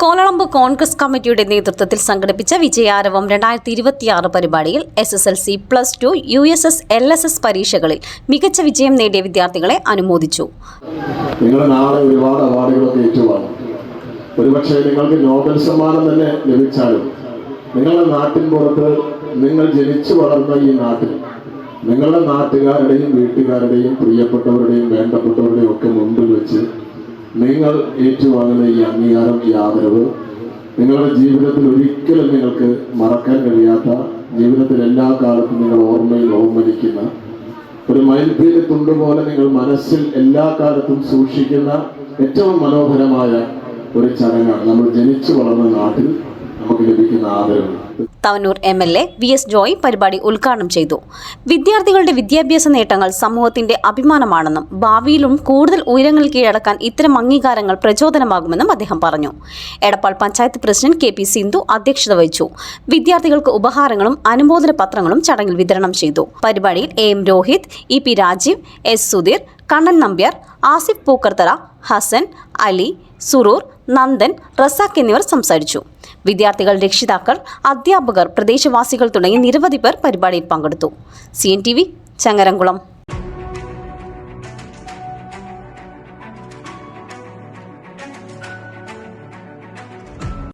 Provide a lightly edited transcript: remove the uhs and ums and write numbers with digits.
കോലളമ്പ് കോൺഗ്രസ് കമ്മിറ്റിയുടെ നേതൃത്വത്തിൽ സംഘടിപ്പിച്ച വിജയാരവം 2026 പരിപാടിയിൽ SSLC, +2, USS, LSS പരീക്ഷകളിൽ മികച്ച വിജയം നേടിയ വിദ്യാർത്ഥികളെ അനുമോദിച്ചു. നിങ്ങൾ നാളെ ഒരുപാട് അവാർഡുകളൊക്കെ ഏറ്റുവാങ്ങും. ഒരുപക്ഷെ നിങ്ങൾക്ക് നോബൽ സമ്മാനം തന്നെ ലഭിച്ചാലും നിങ്ങളുടെ നാട്ടിൻ പുറത്ത് നിങ്ങൾ ജനിച്ചു വളർന്ന ഈ നാട്ടിൽ നിങ്ങളുടെ നാട്ടുകാരുടെയും വീട്ടുകാരുടെയും പ്രിയപ്പെട്ടവരുടെയും വേണ്ടപ്പെട്ടവരുടെയും ഒക്കെ മുമ്പിൽ വെച്ച് നിങ്ങൾ ഏറ്റുവാങ്ങുന്ന ഈ അംഗീകാരം, ഈ ആദരവ് നിങ്ങളുടെ ജീവിതത്തിൽ ഒരിക്കലും നിങ്ങൾക്ക് മറക്കാൻ കഴിയാത്ത, ജീവിതത്തിൽ എല്ലാ കാലത്തും നിങ്ങൾ ഓർമ്മയിരിക്കുന്ന ഒരു മയിൽപ്പീലി തുണ്ടുപോലെ നിങ്ങൾ മനസ്സിൽ എല്ലാ കാലത്തും സൂക്ഷിക്കുന്ന ഏറ്റവും മനോഹരമായ ഒരു ചടങ്ങാണ് നമ്മൾ ജനിച്ചു വളർന്ന നാട്ടിൽ നമുക്ക് ലഭിക്കുന്ന ആദരവ്. തവനൂർ MLA VS ജോയ് പരിപാടി ഉദ്ഘാടനം ചെയ്തു. വിദ്യാർത്ഥികളുടെ വിദ്യാഭ്യാസ നേട്ടങ്ങൾ സമൂഹത്തിന്റെ അഭിമാനമാണെന്നും ഭാവിയിലും കൂടുതൽ ഉയരങ്ങൾ കീഴടക്കാൻ ഇത്തരം അംഗീകാരങ്ങൾ പ്രചോദനമാകുമെന്നും അദ്ദേഹം പറഞ്ഞു. എടപ്പാൾ പഞ്ചായത്ത് പ്രസിഡന്റ് KP സിന്ധു അധ്യക്ഷത വഹിച്ചു. വിദ്യാർത്ഥികൾക്ക് ഉപഹാരങ്ങളും അനുമോദന പത്രങ്ങളും ചടങ്ങിൽ വിതരണം ചെയ്തു. പരിപാടിയിൽ AM Rohit, EP Rajeev, S Sudheer, Kannan Nambiar, Asif പൂക്കർത്തറ, Hasan, Ali, സുറൂർ, Nandan, Razak എന്നിവർ സംസാരിച്ചു. വിദ്യാർത്ഥികൾ, രക്ഷിതാക്കൾ, അധ്യാപകർ, പ്രദേശവാസികൾ തുടങ്ങി നിരവധി പേർ പരിപാടിയിൽ പങ്കെടുത്തു. CNTV ചങ്ങരംകുളം.